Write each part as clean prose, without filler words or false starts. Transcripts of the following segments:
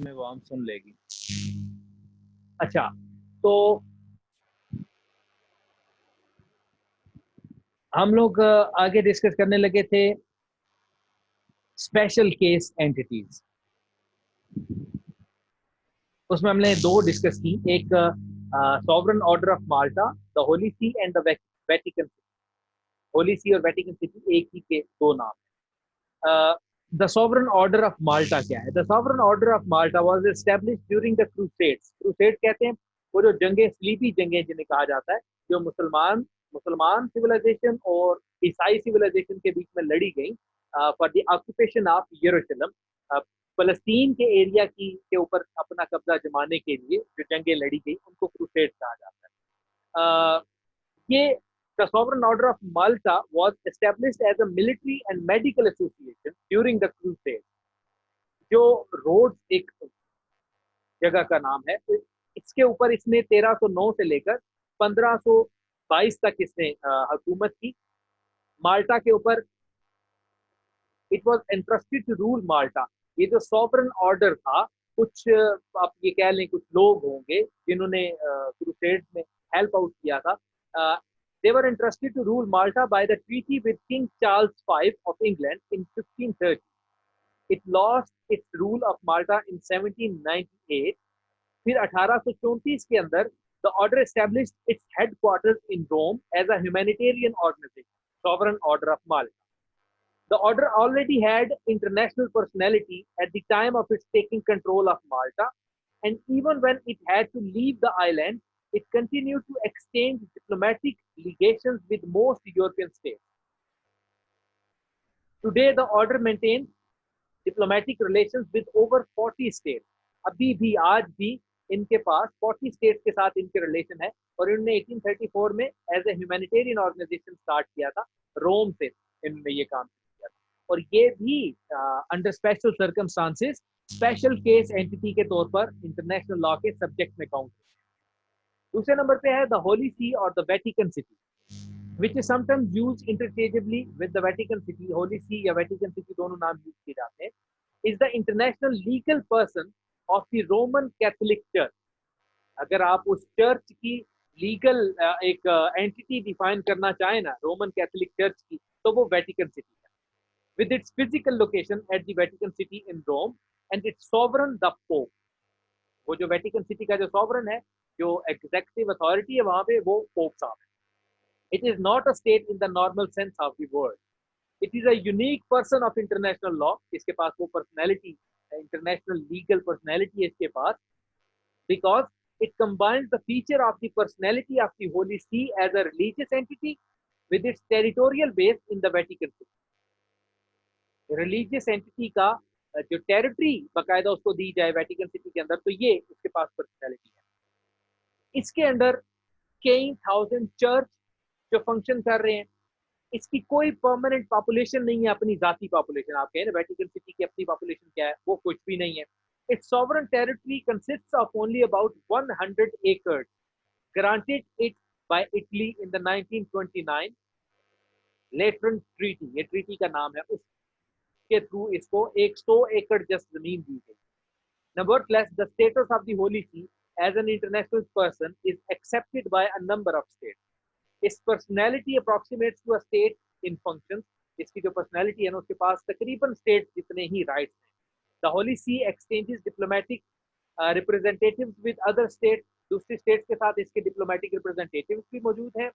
में वो हम सुन लेगी। अच्छा, तो हम लोग आगे डिस्कस करने लगे थे स्पेशल केस एंटिटीज। उसमें हमने दो डिस्कस की, एक sovereign order of Malta, the Holy See and the Vatican. Holy See और वेटिकन सिटी एक ही के दो नाम है। The sovereign order of Malta क्या है? The sovereign order of Malta was established during the crusades. Crusade कहते हैं वो जो जंगें, स्लीपी जंगें जिन्हें कहा जाता है, जो मुसलमान मुसलमान सिविलाइजेशन और ईसाई सिविलाइजेशन के बीच में लड़ी गई फॉर द ऑक्यूपेशन ऑफ यरूशलेम। फलस्तीन के एरिया की के ऊपर अपना कब्जा जमाने के लिए जो जंगें लड़ी गई उनको क्रूसेड कहा जाता है। ये the Sovereign Order of Malta was established as a military and medical association during the Crusade. जो रोड्स एक जगह का नाम है, तो इसके ऊपर इसने 1309 से लेकर 1522 तक इसने हुकूमत की। माल्टा के ऊपर it was entrusted to rule Malta. ये जो सॉवरन ऑर्डर था, कुछ आप ये कह लें कुछ लोग होंगे जिन्होंने क्रूसेड में हेल्प आउट किया था। They were entrusted to rule Malta by the treaty with King Charles V of England in 1530. It lost its rule of Malta in 1798. फिर 1834 के अंदर the order established its headquarters in Rome as a humanitarian organization, Sovereign Order of Malta. The order already had international personality at the time of its taking control of Malta, and even when it had to leave the island, it continued to exchange diplomatic legations with most European states. Today, the order maintains diplomatic relations with over 40 states. अभी भी आज भी इनके पास 40 states के साथ इनके relation है, और इन्होंने 1834 में as a humanitarian organization start किया था। रोम से इन्होंने ये काम किया था, और ये भी under special circumstances special case entity के तौर पर इंटरनेशनल लॉ के सब्जेक्ट में काउंट। दूसरे नंबर पे है द होली सी और the Vatican city, which is sometimes used interchangeably with the Vatican City. Holy See या Vatican City दोनों नाम यूज किए जाते हैं। is the international legal person of the Roman Catholic Church. अगर आप उस चर्च की लीगल एक एंटिटी डिफाइन करना चाहें ना, रोमन कैथोलिक चर्च की, तो वो वेटिकन सिटी है, with its physical location at the Vatican City in Rome and its sovereign the Pope. वो जो वेटिकन सिटी का जो सॉवरन है, जो एग्जेक्टिव अथॉरिटी है वहां पे, वो पोप साहब है। It is not a state in the normal sense of the word. It is a unique person of international law. इसके पास वो personality, international legal personality है इसके पास, because it combines the feature of the personality of the Holy See as a religious entity with its territorial base in the Vatican City. Religious entity का जो territory बाकायदा उसको दी जाए Vatican city के अंदर, तो ये उसके पास पर्सनैलिटी है। इसके अंदर कई थाउजेंड चर्च जो फंक्शन कर रहे हैं। इसकी कोई परमानेंट पॉपुलेशन नहीं है, अपनी जाती पॉपुलेशन। आप कहें ना वेटिकन सिटी की अपनी पॉपुलेशन क्या है, वो कुछ भी नहीं है। Its sovereign territory consists of only about 100 एकड़, granted it by Italy in the 1929 Lateran treaty. ये ट्रीटी का नाम है, उसके थ्रू इसको 100 एकड़ जस्ट जमीन दी गई। Nevertheless, the status of the Holy See as an international person is accepted by a number of states. Its personality approximates to a state in functions. इसकी जो पर्सनैलिटी है ना, उसके पास तकरीबन स्टेट जितने ही राइट्स हैं। The Holy See exchanges diplomatic representatives with other states. दूसरी states के साथ इसके डिप्लोमेटिक रिप्रेजेंटेटिव्स भी मौजूद हैं।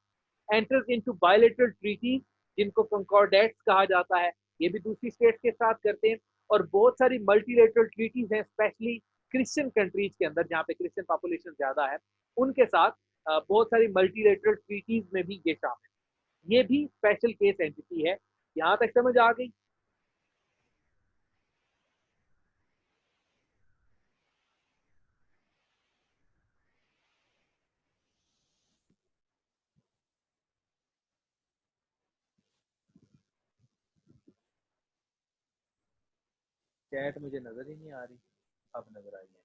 Enters into bilateral treaties, जिनको कंकॉर्डेट्स कहा जाता है, ये भी दूसरी स्टेट्स के साथ करते हैं। और बहुत सारी मल्टीलेटरल ट्रीटीज हैं, स्पेशली क्रिश्चियन कंट्रीज के अंदर जहाँ पे क्रिश्चियन पॉपुलेशन ज्यादा है, उनके साथ बहुत सारी मल्टीलेटरल ट्रीटीज में भी ये शामिल। ये भी स्पेशल केस एंटिटी है। यहाँ तक समझ आ गई? चैट मुझे नजर ही नहीं आ रही, अब नजर आई है।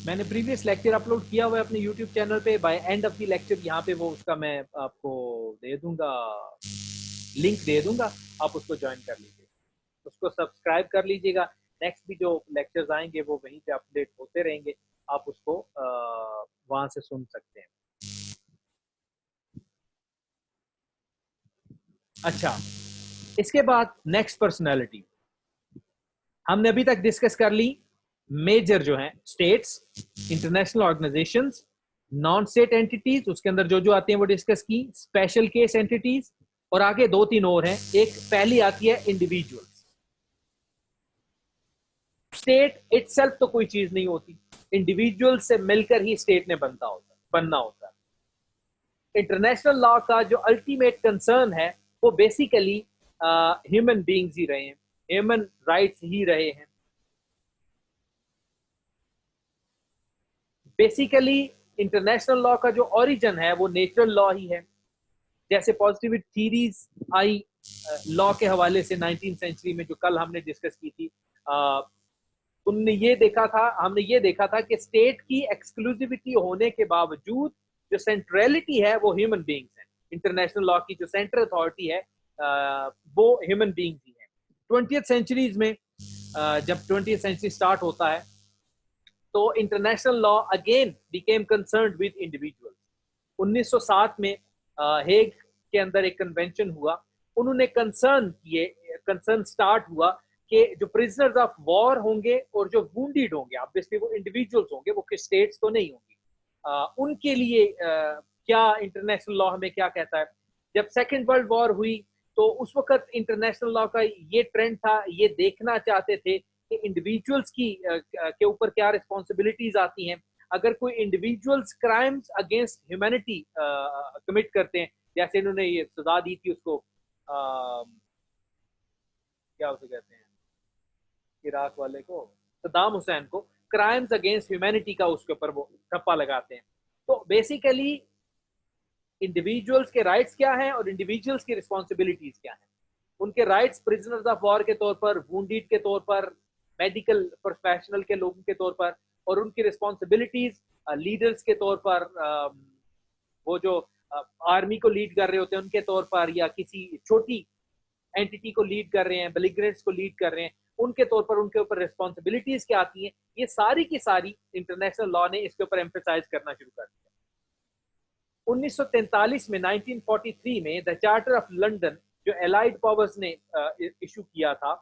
मैंने प्रीवियस लेक्चर अपलोड किया हुआ है अपने यूट्यूब चैनल पे। By end of the lecture यहाँ पे वो उसका मैं आपको दे दूंगा, लिंक दे दूंगा, आप उसको ज्वाइन कर लीजिए, उसको सब्सक्राइब कर लीजिएगा। नेक्स्ट भी जो लेक्चर्स आएंगे वो वहीं पे अपडेट होते रहेंगे, आप उसको वहां से सुन सकते हैं। अच्छा, इसके बाद नेक्स्ट पर्सनैलिटी हमने अभी तक डिस्कस कर ली। मेजर जो है states, international organisations, non state entities, उसके अंदर जो जो आते हैं वो डिस्कस की, स्पेशल केस एंटिटीज, और आगे 2-3 और हैं। एक पहली आती है इंडिविजुअल्स। स्टेट इटसेल्फ तो कोई चीज नहीं होती, इंडिविजुअल से मिलकर ही स्टेट ने बनना होता है। इंटरनेशनल लॉ का जो अल्टीमेट कंसर्न है वो बेसिकली ह्यूमन बीइंग्स ही रहे हैं, ह्यूमन राइट्स ही रहे हैं। बेसिकली इंटरनेशनल लॉ का जो ओरिजिन है वो नेचुरल लॉ ही है। जैसे पॉजिटिव थीरीज आई लॉ के हवाले से 19th सेंचुरी में, जो कल हमने डिस्कस की थी, हमने ये देखा था कि स्टेट की एक्सक्लूसिविटी होने के बावजूद जो सेंट्रलिटी है वो ह्यूमन बीइंग्स है। इंटरनेशनल लॉ की जो सेंट्रल अथॉरिटी है वो ह्यूमन बीइंग्स ही है। 20th सेंचुरीज में जब 20th सेंचुरी स्टार्ट होता है तो international law again became concerned with individuals. 1907 में हेग के अंदर एक कन्वेंशन हुआ, उन्होंने कंसर्न स्टार्ट हुआ कि जो प्रिजनर्स ऑफ वॉर होंगे और जो वुंडेड होंगे, ऑब्वियसली वो इंडिविजुअल्स होंगे, वो किस स्टेट्स तो नहीं होंगी, उनके लिए क्या इंटरनेशनल लॉ हमें क्या कहता है। जब सेकेंड वर्ल्ड वॉर हुई तो उस वक्त इंटरनेशनल लॉ का ये ट्रेंड था, ये देखना चाहते थे कि इंडिविजुअल्स के ऊपर क्या रिस्पॉन्सिबिलिटीज आती हैं। अगर कोई individuals crimes against humanity commit करते हैं, जैसे इन्होंने ये सजा दी थी उसको, क्या उसे कहते हैं, इराक वाले को, सद्दाम हुसैन को, क्राइम्स अगेंस्ट ह्यूमैनिटी का उसके ऊपर वो ठप्पा लगाते हैं। तो बेसिकली इंडिविजुअल्स के राइट्स क्या हैं और इंडिविजुअल्स की रिस्पॉन्सिबिलिटीज क्या हैं। उनके राइट्स प्रिजनर्स ऑफ वॉर के तौर पर, वुंडेड के तौर पर, मेडिकल प्रोफेशनल के लोगों के तौर पर, और उनकी रिस्पॉन्सिबिलिटीज लीडर्स के तौर पर, वो जो आर्मी को लीड कर रहे होते हैं उनके तौर पर, या किसी छोटी एंटिटी को लीड कर रहे हैं, बेलिग्रेंट्स को लीड कर रहे हैं, उनके तौर पर उनके ऊपर रिस्पॉन्सिबिलिटीज क्या आती हैं, ये सारी की सारी इंटरनेशनल लॉ ने इसके ऊपर एम्फेसाइज करना शुरू कर दिया। 1943 में, 1943 में द चार्टर ऑफ लंदन जो एलाइड पावर्स ने इशू किया था,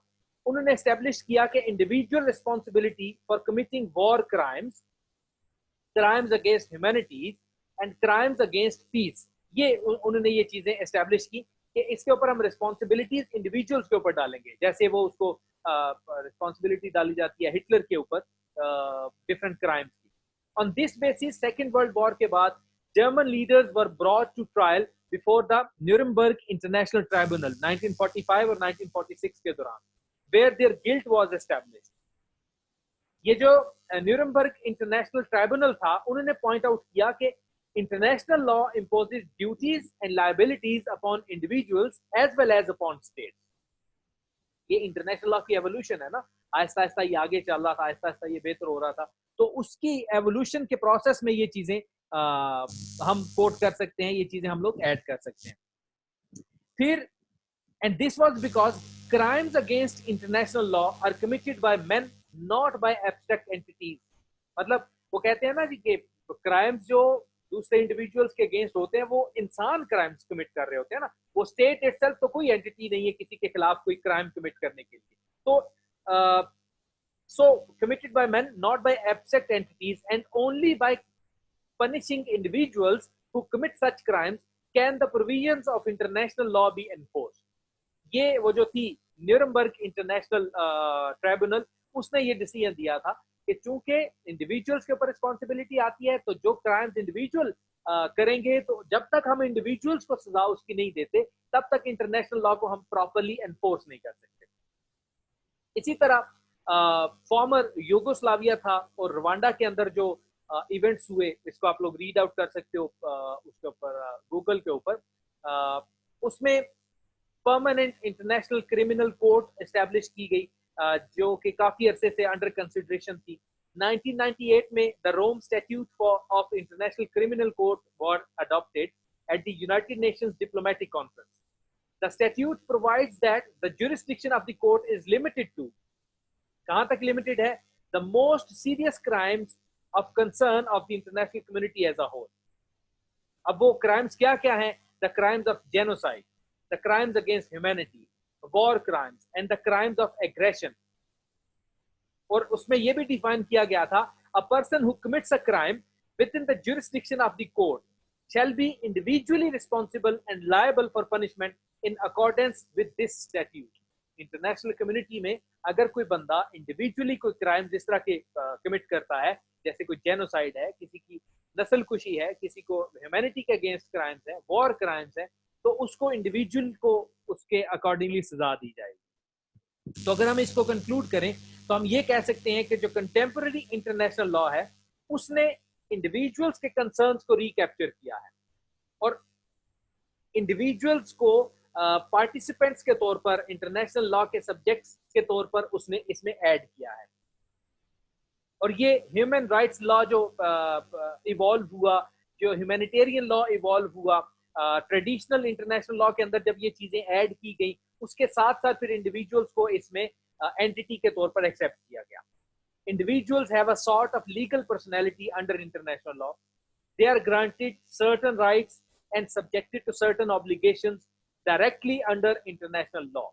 उन्होंने एस्टेब्लिश किया कि individual responsibility for committing war crimes, crimes against humanities and crimes against peace, ये उन्होंने ये चीजें एस्टेब्लिश की कि इसके ऊपर हम रिस्पॉन्सिबिलिटीज इंडिविजुअल्स के ऊपर डालेंगे। जैसे वो उसको रिस्पॉन्सिबिलिटी डाली जाती है हिटलर के ऊपर डिफरेंट क्राइम्स की। On this basis second world war के बाद German leaders were brought to trial before the Nuremberg international tribunal 1945 और 1946 के दौरान, where their guilt was established. ये जो न्यूरमबर्ग इंटरनेशनल ट्राइब्यूनल था, उन्होंने पॉइंट आउट किया कि international law imposes duties and liabilities upon individuals as well as upon states. ये इंटरनेशनल लॉ की एवोल्यूशन है ना, आहिस्ता आहिस्ता ये आगे चल रहा था, आहिस्ता आहिस्ता ये बेहतर हो रहा था, तो उसकी एवोल्यूशन के प्रोसेस में ये चीजें हम कोट कर सकते हैं, ये चीजें हम लोग ऐड कर सकते हैं। फिर and this was because crimes against international law are committed by men not by abstract entities. मतलब वो कहते हैं ना जी कि क्राइम्स जो दूसरे इंडिविजुअल्स के अगेंस्ट होते हैं वो इंसान क्राइम्स कमिट कर रहे होते हैं ना, वो स्टेट इटसेल्फ तो कोई एंटिटी नहीं है किसी के खिलाफ कोई क्राइम कमिट करने के लिए। तो so committed by men not by abstract entities and only by punishing individuals who commit such crimes can the provisions of international law be enforced। ये वो जो थी न्यूरमबर्ग इंटरनेशनल ट्राइब्यूनल, उसने ये डिसीजन दिया था कि चूंकि इंडिविजुअल्स के ऊपर रिस्पॉन्सिबिलिटी आती है, तो जो क्राइम्स इंडिविजुअल करेंगे, तो जब तक हम इंडिविजुअल्स को सजा उसकी नहीं देते तब तक इंटरनेशनल लॉ को हम प्रॉपरली एनफोर्स नहीं कर सकते। इसी तरह फॉर्मर यूगोस्लाविया था और रवांडा के अंदर जो इवेंट्स हुए, इसको आप लोग रीड आउट कर सकते हो उसके ऊपर गूगल के ऊपर, उसमें permanent international criminal court establish की गई, जो कि काफी अरसे से अंडर कंसिडरेशन थी। 1998 में the Rome statute of international criminal court were adopted at the United Nations Diplomatic Conference. The statute provides that the jurisdiction of the court is limited to कहां तक लिमिटेड है? The most serious crimes of concern of the international community as a whole. अब वो crimes क्या क्या हैं? The crimes of genocide, the crimes against humanity, war crimes and the crimes of aggression. और उसमें यह भी डिफाइन किया गया था, a person who commits a crime within the jurisdiction of the court shall be individually responsible and liable for punishment in accordance with this statute। International community में अगर कोई बंदा इंडिविजुअली कोई क्राइम जिस तरह के कमिट करता है, जैसे कोई जेनोसाइड है, किसी की नस्ल कुशी है, किसी को ह्यूमैनिटी के अगेंस्ट क्राइम्स है, वॉर क्राइम्स है, तो उसको इंडिविजुअल को उसके अकॉर्डिंगली सजा दी जाएगी। तो अगर हम इसको कंक्लूड करें तो हम ये कह सकते हैं कि जो कंटेम्पररी इंटरनेशनल लॉ है उसने इंडिविजुअल्स के कंसर्न्स को रिकैप्चर किया है और इंडिविजुअल्स को पार्टिसिपेंट्स के तौर पर, इंटरनेशनल लॉ के सब्जेक्ट्स के तौर पर उसने इसमें ऐड किया है। और ये ह्यूमन राइट्स लॉ जो इवॉल्व हुआ, जो ह्यूमैनिटेरियन लॉ इवॉल्व हुआ, ट्रेडिशनल इंटरनेशनल लॉ के अंदर जब ये चीजें ऐड की गई, उसके साथ साथ फिर इंडिविजुअल्स को इसमें एंटिटी के तौर पर एक्सेप्ट किया गया। Individuals have a sort of legal personality under international law. They are granted certain rights and subjected to certain obligations directly under international law.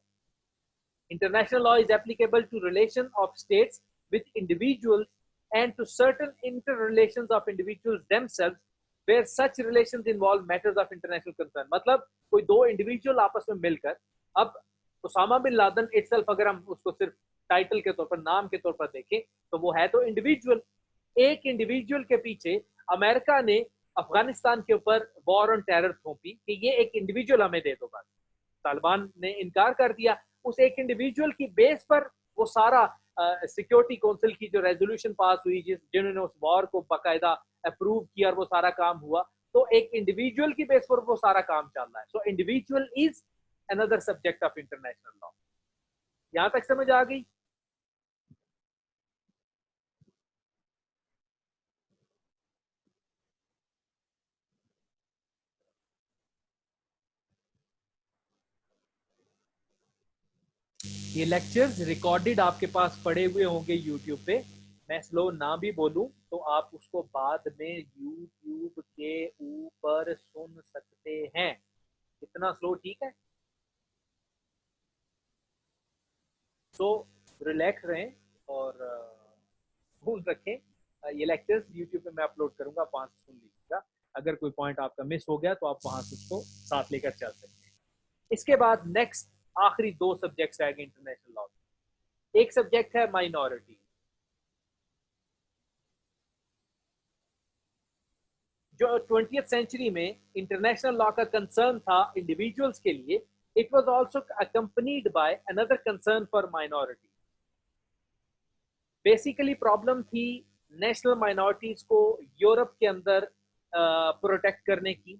International law is applicable to relation of states with individuals and to certain interrelations of individuals themselves where such relations involve matters of international concern। मतलब कोई दो individual आपस में मिलकर, अब Usama bin Laden itself अगर हम उसको सिर्फ टाइटल के तौर पर, नाम के तौर पर देखें तो वो है तो इंडिविजुअल। एक इंडिविजुअल के पीछे अमेरिका ने अफगानिस्तान के ऊपर वॉर ऑन टेरर थोपी कि ये एक इंडिविजुअल हमें दे दो, बस तालिबान ने इनकार कर दिया। उस एक इंडिविजुअल की बेस पर वो सारा सिक्योरिटी काउंसिल की जो रेजोल्यूशन पास हुई, जिन्होंने उस वॉर को बाकायदा अप्रूव किया और वो सारा काम हुआ, तो एक इंडिविजुअल की बेस पर वो सारा काम चल रहा है। So individual is another subject of international law. यहां तक समझ आ गई? ये लेक्चर्स रिकॉर्डेड आपके पास पड़े हुए होंगे यूट्यूब पे। मैं स्लो ना भी बोलूं तो आप उसको बाद में यूट्यूब के ऊपर सुन सकते हैं। इतना स्लो ठीक है? सो रिलैक्स रहें और सुन रखें। ये लेक्चर्स यूट्यूब पे मैं अपलोड करूंगा, आप वहां से सुन लीजिएगा। अगर कोई पॉइंट आपका मिस हो गया तो आप वहां से उसको साथ लेकर चल सकते हैं। इसके बाद नेक्स्ट आखिरी दो सब्जेक्ट्स आएंगे इंटरनेशनल लॉ। एक सब्जेक्ट है माइनॉरिटी। जो 20th सेंचुरी में इंटरनेशनल लॉ का कंसर्न था इंडिविजुअल्स के लिए, it was also accompanied by another concern for minority. Basically problem थी नेशनल माइनॉरिटीज को यूरोप के अंदर प्रोटेक्ट करने की।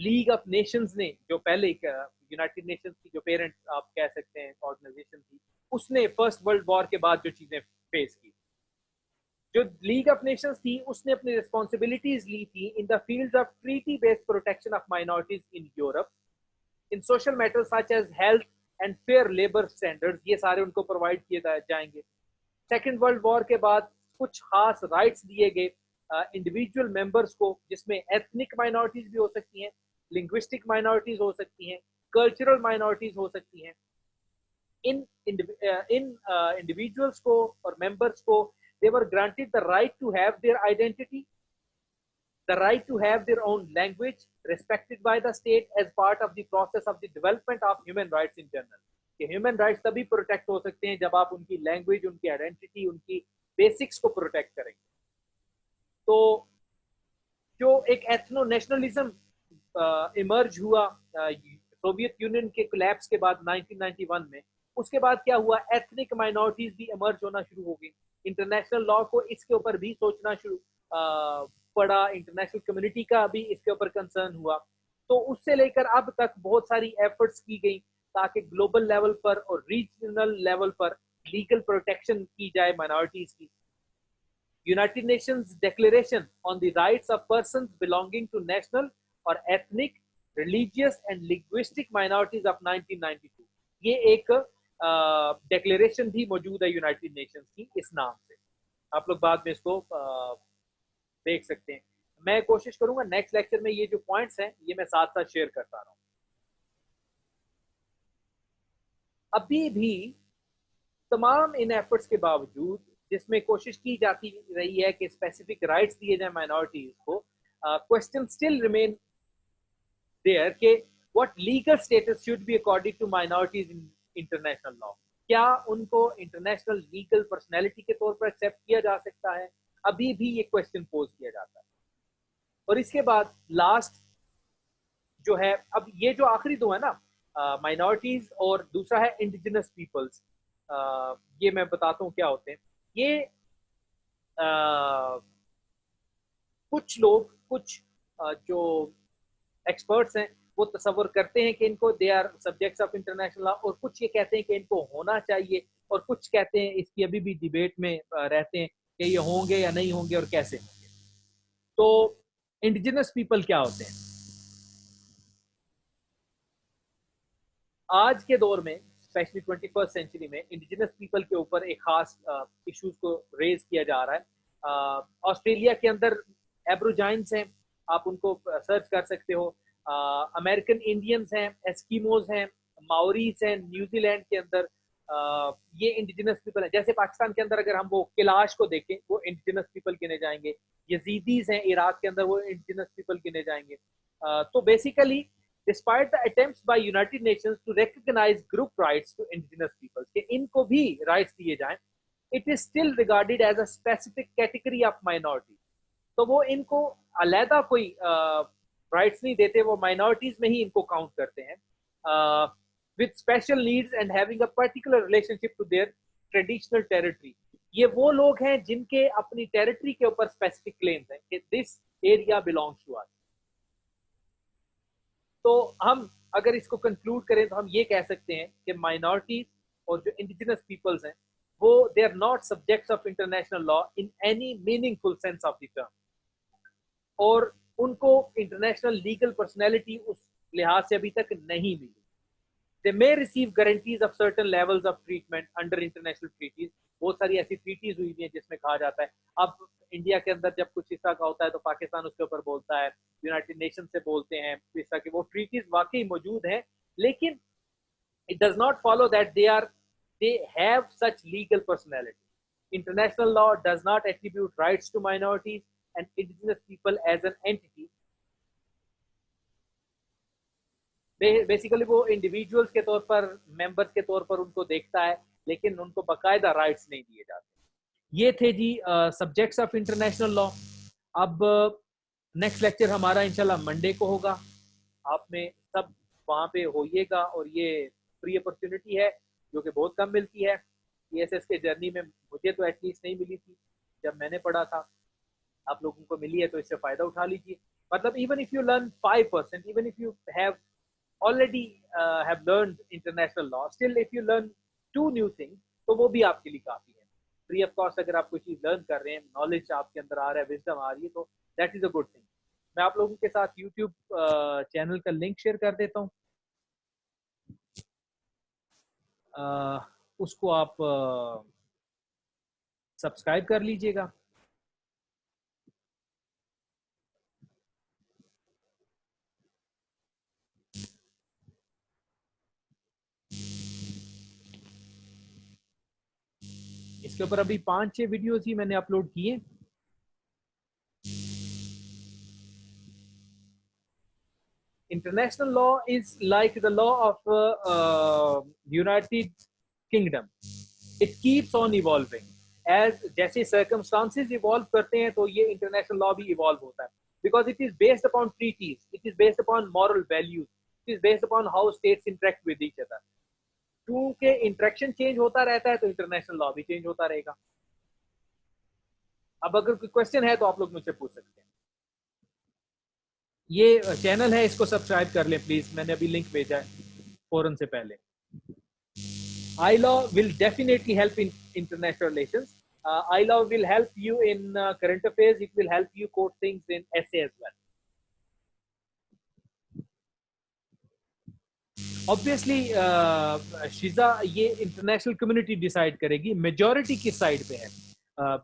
लीग ऑफ नेशंस ने, जो पहले यूनाइटेड नेशंस की जो पेरेंट आप कह सकते हैं ऑर्गेनाइजेशन थी, उसने फर्स्ट वर्ल्ड वॉर के बाद जो चीजें फेस की, जो लीग ऑफ नेशंस थी उसने अपनी रिस्पॉन्सिबिलिटीज ली थी in the field of treaty based protection of minorities in Europe, in social matters such as health and fair labour standards, ये सारे उनको प्रोवाइड किए जाएंगे। सेकेंड वर्ल्ड वॉर के बाद कुछ खास राइट्स दिए गए इंडिविजुअल मेंबर्स को, जिसमें एथनिक माइनॉरिटीज भी हो सकती हैं, लिंग्विस्टिक माइनॉरिटीज हो सकती हैं, कल्चरल माइनॉरिटीज हो सकती हैं। इन इंडिविजुअल्स को और मेंबर्स को they were granted the right to have their identity, the right to have their own language respected by the state as part of the process of the development of human rights in general। कि human rights तभी protect हो सकते हैं जब आप उनकी language, उनकी identity, उनकी बेसिक्स को प्रोटेक्ट करेंगे। तो जो एक एथनो नेशनलिज्म इमर्ज हुआ सोवियत यूनियन के कोलैप्स के बाद 1991 में, उसके बाद क्या हुआ, एथनिक माइनॉरिटीज भी इमर्ज होना शुरू हो गई। इंटरनेशनल लॉ को इसके ऊपर भी सोचना शुरू पड़ा, इंटरनेशनल कम्युनिटी का भी इसके ऊपर कंसर्न हुआ। तो उससे लेकर अब तक बहुत सारी एफर्ट्स की गई ताकि ग्लोबल लेवल पर और रीजनल लेवल पर लीगल प्रोटेक्शन की जाए माइनॉरिटीज की। United Nations declaration on the rights of persons belonging to national और ethnic, religious and linguistic minorities of 1992, ये एक डिक्लेरेशन भी मौजूद है यूनाइटेड नेशंस की इस नाम से। आप लोग बाद में इसको देख सकते हैं। मैं कोशिश करूंगा नेक्स्ट लेक्चर में ये जो पॉइंट्स हैं ये मैं साथ साथ शेयर करता रहूं। अभी भी तमाम इन एफर्ट्स के बावजूद जिसमें कोशिश की जाती रही है कि स्पेसिफिक राइट्स दिए जाए माइनॉरिटीज को, क्वेश्चन स्टिल रिमेन देयर कि what legal status should be according to minorities in international law. क्या उनको इंटरनेशनल लीगल पर्सनैलिटी के तौर पर एक्सेप्ट किया जा सकता है? अभी भी ये क्वेश्चन पोज किया जाता है। और इसके बाद लास्ट जो है, अब ये जो आखिरी दो है ना, माइनॉरिटीज और दूसरा है इंडिजिनस पीपल्स, ये मैं बताता हूँ क्या होते हैं। ये कुछ लोग, कुछ जो एक्सपर्ट्स हैं वो तस्वर करते हैं कि इनको they are subjects of international law, और कुछ ये कहते हैं कि इनको होना चाहिए, और कुछ कहते हैं इसकी अभी भी डिबेट में रहते हैं कि ये होंगे या नहीं होंगे और कैसे होंगे। तो इंडिजिनस पीपल क्या होते हैं? आज के दौर में स्पेशली 21st सेंचुरी में इंडिजिनस पीपल के ऊपर एक खास इश्यूज को रेज किया जा रहा है। ऑस्ट्रेलिया के अंदर एब्रोजाइंस हैं, आप उनको सर्च कर सकते हो। अमेरिकन इंडियंस हैं, एस्किमोज हैं, माओरीज हैं न्यूजीलैंड के अंदर। ये इंडिजिनस पीपल है। जैसे पाकिस्तान के अंदर अगर हम वो किलाश को देखें, वो इंडिजिनस पीपल गिने जाएंगे। यजीदीज हैं इराक के अंदर, वो इंडिजिनस पीपल गिने जाएंगे। तो basically despite the attempts by United Nations to recognize group rights to indigenous peoples, कि इनको भी rights दिए जाएं, it is still regarded as a specific category of minority। तो वो इनको अलहदा कोई rights नहीं देते, वो minorities में ही इनको count करते हैं, with special needs and having a particular relationship to their traditional territory। ये वो लोग हैं जिनके अपनी टेरिटरी के ऊपर स्पेसिफिक क्लेम्स हैं कि this area belongs to us. तो हम अगर इसको कंक्लूड करें तो हम ये कह सकते हैं कि माइनॉरिटीज और जो इंडिजिनस पीपल्स हैं वो they are not subjects of international law in any meaningful sense of the term, और उनको इंटरनेशनल लीगल पर्सनैलिटी उस लिहाज से अभी तक नहीं मिली। They may receive guarantees of certain levels of treatment under international treaties. बहुत सारी ऐसी ट्रीटीज हुई हैं जिसमें कहा जाता है, अब इंडिया के अंदर जब कुछ इस तरह का होता है तो पाकिस्तान उसके ऊपर बोलता है, यूनाइटेड नेशन से बोलते हैं, इस तरह की वो ट्रीटीज वाकई मौजूद हैं, लेकिन it does not follow that they have such legal personality. International law does not attribute rights to minorities and indigenous people as an entity. Basically वो इंडिविजुअल्स के तौर पर, मेंबर्स के तौर पर उनको देखता है, लेकिन उनको बाकायदा राइट्स नहीं दिए जाते। ये थे जी सब्जेक्ट्स ऑफ इंटरनेशनल लॉ। अब नेक्स्ट लेक्चर हमारा इंशाल्लाह मंडे को होगा। आप में सब वहाँ पे होइएगा, और ये फ्री अपॉर्चुनिटी है जो कि बहुत कम मिलती है। ESS के जर्नी में मुझे तो एटलीस्ट नहीं मिली थी जब मैंने पढ़ा था, आप लोगों को मिली है तो इससे फ़ायदा उठा लीजिए। मतलब even if you learn 5%, even if you have already have learned international law, still if you learn 2 new things तो वो भी आपके लिए काफ़ी है। फ्री ऑफ कॉस्ट अगर आप कोई चीज़ लर्न कर रहे हैं, नॉलेज आपके अंदर आ रहा है, विजडम आ रही है, तो that is a good thing. मैं आप लोगों के साथ यूट्यूब चैनल का लिंक शेयर कर देता हूँ, उसको आप सब्सक्राइब कर लीजिएगा। इसके ऊपर अभी 5-6 वीडियोस ही मैंने अपलोड किए। International law is like the law of United Kingdom. It keeps on evolving. As जैसे circumstances evolve करते हैं तो ये international law भी evolve होता है, because it is based upon treaties, it is based upon moral values, it is based upon how states interact with each other. क्योंकि interaction change होता रहता है तो इंटरनेशनल लॉ भी चेंज होता रहेगा। अब अगर कोई क्वेश्चन है तो आप लोग मुझसे पूछ सकते हैं। ये चैनल है, इसको सब्सक्राइब कर लें प्लीज, मैंने अभी लिंक भेजा है फौरन से पहले। iLaw will definitely help in international relations. iLaw will help you in current affairs. It will help you quote things in essay as well. Obviously शिजा, ये इंटरनेशनल कम्युनिटी डिसाइड करेगी मेजॉरिटी किस साइड पे है।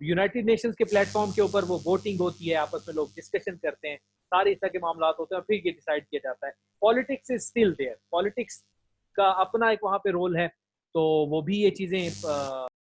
यूनाइटेड नेशंस के platform के ऊपर वो वोटिंग होती है, आपस में लोग डिस्कशन करते हैं, सारे इस तरह के मामला होते हैं और फिर ये डिसाइड किया जाता है। Politics is still there, politics का अपना एक वहाँ पे रोल है, तो वो भी ये चीजें